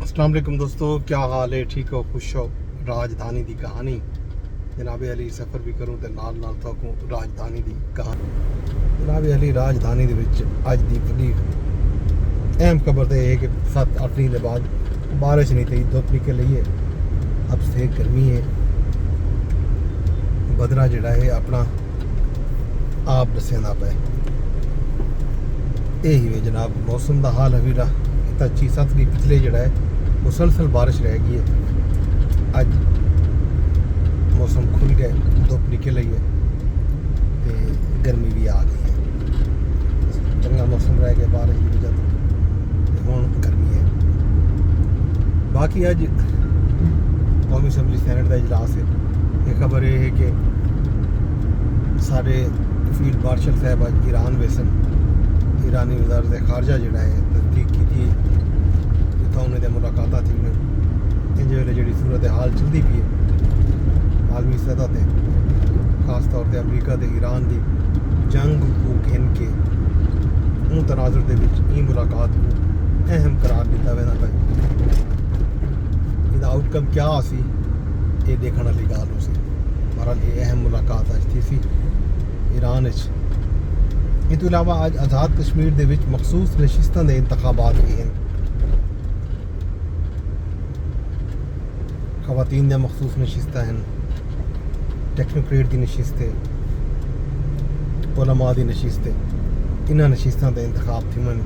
अस्सलाम वालेकुम दोस्तों, क्या हाल है? ठीक हो, खुश हो? राजधानी दी कहानी जनाब अली सफ़र भी करूँ तो नाल नाल थोकूँ राजधानी दी कहानी। जनाब अली राजधानी दे विच अज दी बड़ी अहम खबर तो यह है कि 7-8 दिन के बाद बारिश नहीं थी, धुप निकल रही है, अब से गर्मी है, बदरा जड़ा है अपना आप दसेंदा पे। यही है जनाब मौसम का हाल अभी रहा 6-7 दिन पिछले जड़ा है मुसलसल बारिश रह गई है। अज मौसम खुल गया, धुप निकल रही है तो गर्मी भी आ गई है। चंगा मौसम रह गया बारिश की वजह तो हुण गर्मी है। बाकी अज कौमी असैंबली सैनेट का इजलास है। ये खबर यह है कि सारे फील्ड मार्शल साहब अज ईरान वेसन, ईरानी वज़ारत खारजा जड़ा है तस्दीक की थी जितना उन्हें मुलाकात थी इंज वेले जी सूरत हाल चलती पी है आलमी सतह पर, खास तौर पर अमरीका तो ईरान की जंग को गिन के उन तनाजुर के ई मुलाकात को अहम करार दिता वेंदा पे। इसका आउटकम क्या सी ये देखने वाली गल हो सी। बहरहाल ये अहम मुलाकात अज थी सी ईरान। इस तो इलावा अज आज़ाद कश्मीर के विच मखसूस नशिस्तां दे इंतखाबात भी हैं। खवातीन दी मखसूस नशिस्तां हैं, टैक्नोक्रेट की नशिस्त है, उलमा की नशिस्त है। इन्हां नशिस्तां दे इंतखाब थी मन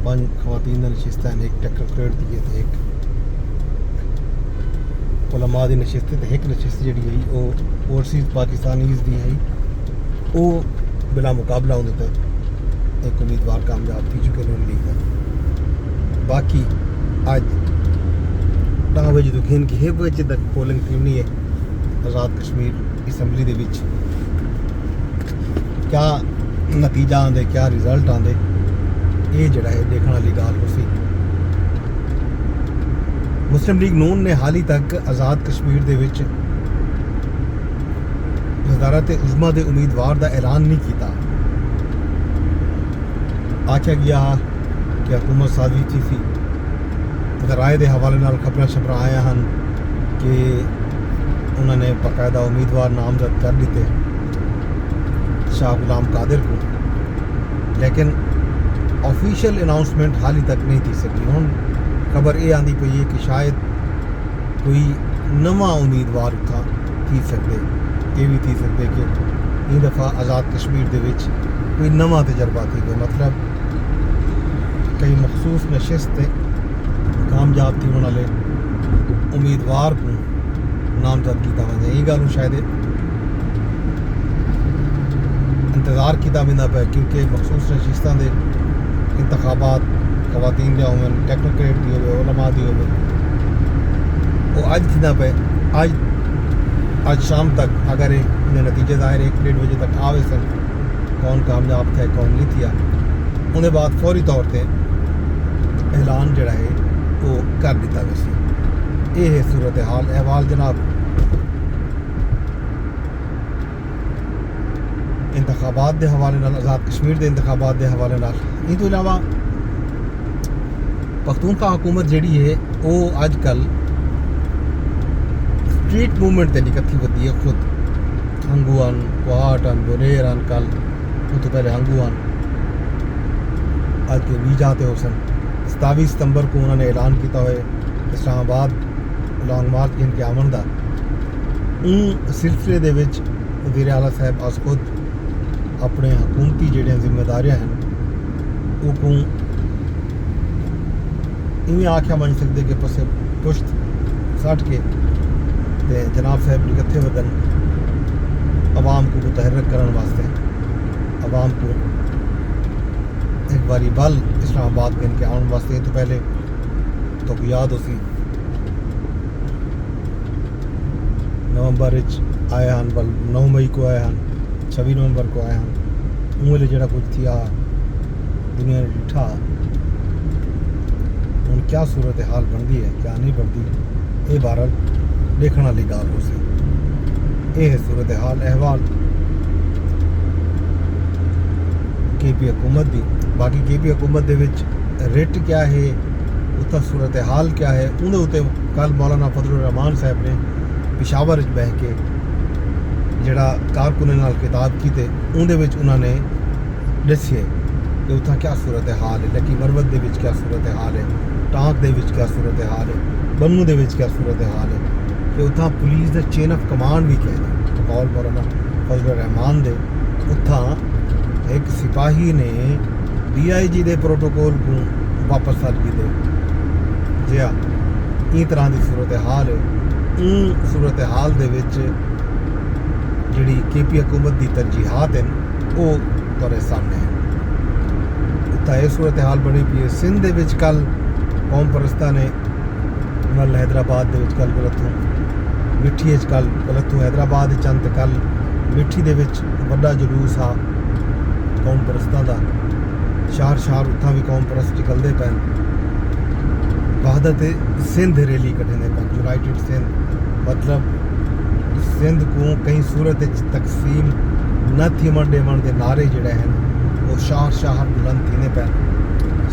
5 खवातीन दी नशिस्तां हैं, एक टैक्नोक्रेट की है तो एक उलमा की नशिस्त है। तो एक नशिस्त जी है वो ओवरसीज़ पाकिस्तानीज़ की है, वो बिला मुकाबला उन्हें एक उम्मीदवार कामयाब थी चुके हैं लीग का। बाकी अज 10 बजे तो खेन की 1 बजे तक पोलिंग करनी है आज़ाद कश्मीर असैंबली दे विच। क्या नतीजा आंदे, क्या रिजल्ट आंदे, ये जड़ा है देखने वाली गल हो सी। मुस्लिम लीग नून ने हाल ही तक आज़ाद कश्मीर दे विच वज़ारत उज़्मा के उम्मीदवार का ऐलान नहीं किया। आख्या गया कि हुकूमत साजी थी सी, राय के हवाले नाल खबर छबर आया हैं कि उन्होंने बाकायदा उम्मीदवार नामजद कर दिते शाह गुलाम कादिर को, लेकिन ऑफिशियल अनाउंसमेंट हाल ही तक नहीं थी सकी। हुण खबर ये आती पई है कि शायद कोई नवा उम्मीदवार उतना थी सकते, ये भी थी सकते कि इस दफ़ा आज़ाद कश्मीर के विच कोई नवा तजर्बा थी गया, मतलब कई मखसूस नशिस्त कामयाब थी वाले उम्मीदवार को नामजद किया वजे। ये गल शायद इंतज़ार किया वेंदा पे, क्योंकि मखसूस नशिस्तां दे इंतखाबात खवातीन दे होवन, टैक्नोक्रेट दी होवे, उलमा दी होवे, वो अज थींदा पे। आज शाम तक अगर इन्हें नतीजे ज़ाहिर 1-1.5 बजे तक आवे सन कौन कामयाब थे कौन नहीं थिया, उन्हें बाद फौरी तौर पर ऐलान जड़ा है वो कर दिता वैसे। ये है सूरत हाल अहवाल जनाब इंतखाबात के हवाले नाल, आज़ाद कश्मीर के इंतखाबात के हवाले नाल। इस तो इलावा पख्तूनख्वा हुकूमत जी है वो अजकल स्ट्रीट मूवमेंट से निकल वधी है। खुद हंगूआन, कोहाटन, बोनेरन, कल तो पहले हंगूआन आज के वीजाते हो सन। 27 सितंबर को उन्होंने ऐलान किया हुए इस्लामाबाद लॉन्ग मार्च इनके आमन का। उन सिलसिले दे विच वज़ीर आला साहब अस खुद अपने हुकूमती जड़ियाँ जिम्मेदारियाँ हैं वो इवें आख्या बन सकते कि पसे पुश्त सट के ते जनाब साहब निकत्थे वदन आवाम को मुतहर्रिक करने वास्ते, आवाम को एक बारी बल इस्लामाबाद के इनके आने वास्ते। तो पहले तो याद हो सी नवंबर आया हैं, बल 9 मई को आया हैं, 26 नवंबर को आया हैं। उंगले जड़ा कुछ थी दुनिया ने डिठा हूँ क्या सूरत हाल बनती है क्या नहीं बनती, ये बहरहाल देखने वाली गल हो सी। ये है सूरत हाल अहवाल KP हुकूमत की। बाकी KP हुकूमत दे विच रिट क्या है اتنا صورت حال کیا ہے اندر اتنے کل مولانا فضل الرحمان صاحب نے پشاور بہ کے جڑا کارکنوں نال کتاب کی تے اندر انہوں نے دسے کہ اتنا کیا صورت حال ہے، لکی مروت دے وچ کیا صورت حال ہے، ٹانک دے وچ کیا صورت حال ہے، بنو دے وچ کیا صورت حال ہے، کہ اتنا police the chain of command بھی کہہ دیں بقول مولانا فضل الرحمان دے اتنا ایک سپاہی نے DIG دے پروٹوکول کو واپس سال کی دے جی ہاں این طرح دی صورت حال ہے۔ ان صورت حال دے وچ جڑی KP حکومت دی ترجیحات ہیں وہ تورے سامنے ہیں۔ اتنا یہ صورت حال بنی پی ہے سندھ دے وچ کل قوم پرستہ نے مل حیدرآباد دے وچ کل غلط ہوں، مٹھی وچ کل غلط ہوں، حیدرآباد چند کل مٹھی دے وچ بڑا جلوس آ قوم پرستاں دا، شہر اتھاں بھی قوم پرست نکلدے پین، وحدت سندھ ریلی کٹھے پین، یونائٹڈ سندھ، مطلب سندھ کو کئی صورت تقسیم نہ تھیمن ڈیمن دے نعرے جڑے ہیں وہ شہر بلند تھینے پین،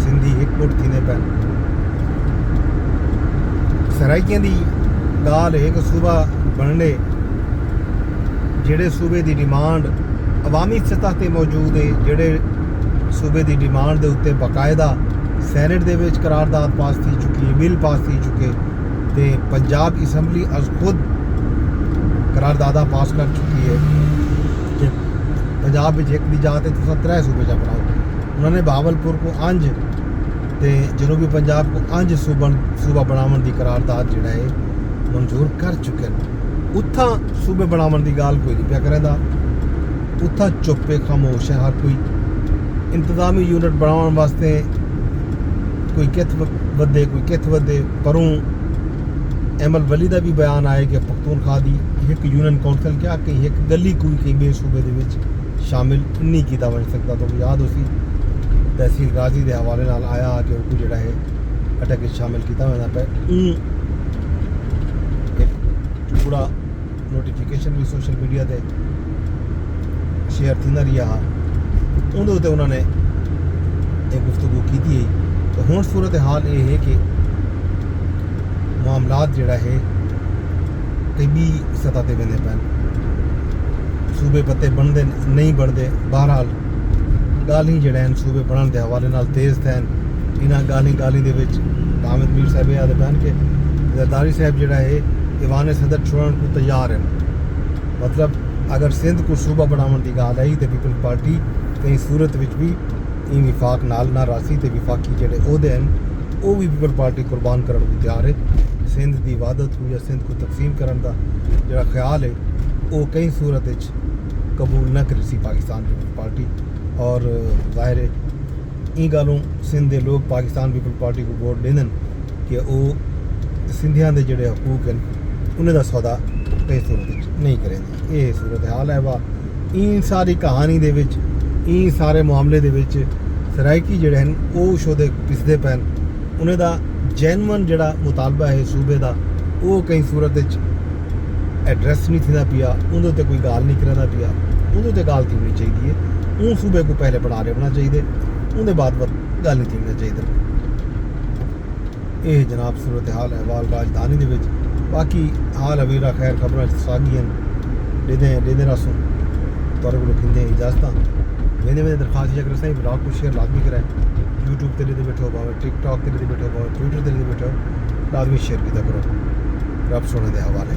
سندھی ایک مٹ تھینے پین۔ سرائکیاں دی گال ہے کہ صوبہ بننے جڑے صوبے دی ڈیمانڈ عوامی سطح تے موجود ہے، جڑے صوبے دی ڈیمانڈ دے اتنے باقاعدہ سینٹ دے وچ قرارداد پاس تھی چکی ہے، بل پاس تھی چکے تے پنجاب اسمبلی از خود قراردادہ پاس کر چکی ہے کہ پنجاب وچ ایک دی جاتے تو 3 صوبے جا بناؤ۔ انہوں نے بہاولپور کو انج تے جنوبی پنجاب کو انج صوبہ بناون دی قرارداد جڑا ہے منظور کر چکے ہیں۔ اتھاں صوبے بناون دی گال کوئی نہیں پیا کرے دا، اتھاں چپے خاموش ہے، ہر کوئی انتظامی یونٹ بناون واسطے کوئی کت ودے کوئی کت ودے۔ پروں احمد ولی دا بھی بیان آئے کہ پختونخوا دی ایک یونین کونسل کیا کہ ایک گلی کوئی کئی بے صوبے دے وچ شامل نہیں کیتا بن سکتا۔ تو یاد ہو سی تحصیل غازی دے حوالے نال آیا کہ وہ جڑا ہے اٹک شامل کیتا ہونا پہ ایک پورا نوٹیفیکیشن بھی سوشل میڈیا تے شیئر تھی نہ رہا، اندر تے انہوں نے ایک گفتگو کی تھی۔ تو ہوں صورت حال یہ ہے کہ معاملات جڑا ہے قیبی سطح تے بنے پین، صوبے پتے بنتے نہیں بنتے۔ بہرحال گالی جڑے ہیں صوبے بننے دے حوالے نال تیز تھے، انہاں گالی دے وچ حامد میر صاحب یاد پہن کے زرداری صاحب جڑا ہے ایوان صدر چھوڑن کو تیار ہیں۔ مطلب اگر سندھ کو صوبہ بناون دی گال آئی تو پیپل پارٹی کئی صورت وچ بھی این وفاق نال نہ راسی تے وفاقی جڑے عہدے ہیں وہ بھی پیپل پارٹی قربان کرن کو تیار ہے۔ سندھ دی وحدت ہو یا سندھ کو تقسیم کرن دا جڑا خیال ہے وہ کئی صورت وچ قبول نہ کری سی پاکستان پیپل پارٹی، اور ظاہر ہے این گالوں سندھ دے لوگ پاکستان پیپل پارٹی کو ووٹ دین کہ وہ سندھیاں دے جڑے حقوق ہیں انہیں دا سودا کئی صورت وچ نہیں کریں گے۔ یہ صورت حال ہے۔ وا این ساری کہانی دے وچ این سارے معاملے دے وچ سرائکی جڑے ہیں وہ شودے پسدے پین، انہیں دا جینون جڑا مطالبہ ہے صوبے دا وہ کئی صورت وچ ایڈریس نہیں تھینا پیا، اندر تے کوئی گال نہیں کرنا پیا، اندر تے گال تھینی چاہیے، اون صوبے کو پہلے بنا رہنا چاہیے، اندر بعد گل نہیں تھیننا چاہیے۔ یہ جناب صورت حال احوال راجدھانی دے وچ۔ باقی حال اویرا خیر خبراں ساگی ہیں ڈیدے راسوں تورے کو کھندے اجازتاں ویندے درخواست اگر صحیح بلاگ کو شیئر لازمی کرائے، یوٹیوب تے دے بیٹھو پاوے، ٹک ٹاک تے دے بیٹھو پاوے، ٹویٹر تے دے بیٹھو، لازمی شیئر کیتا کرو۔ رب سونے دے حوالے۔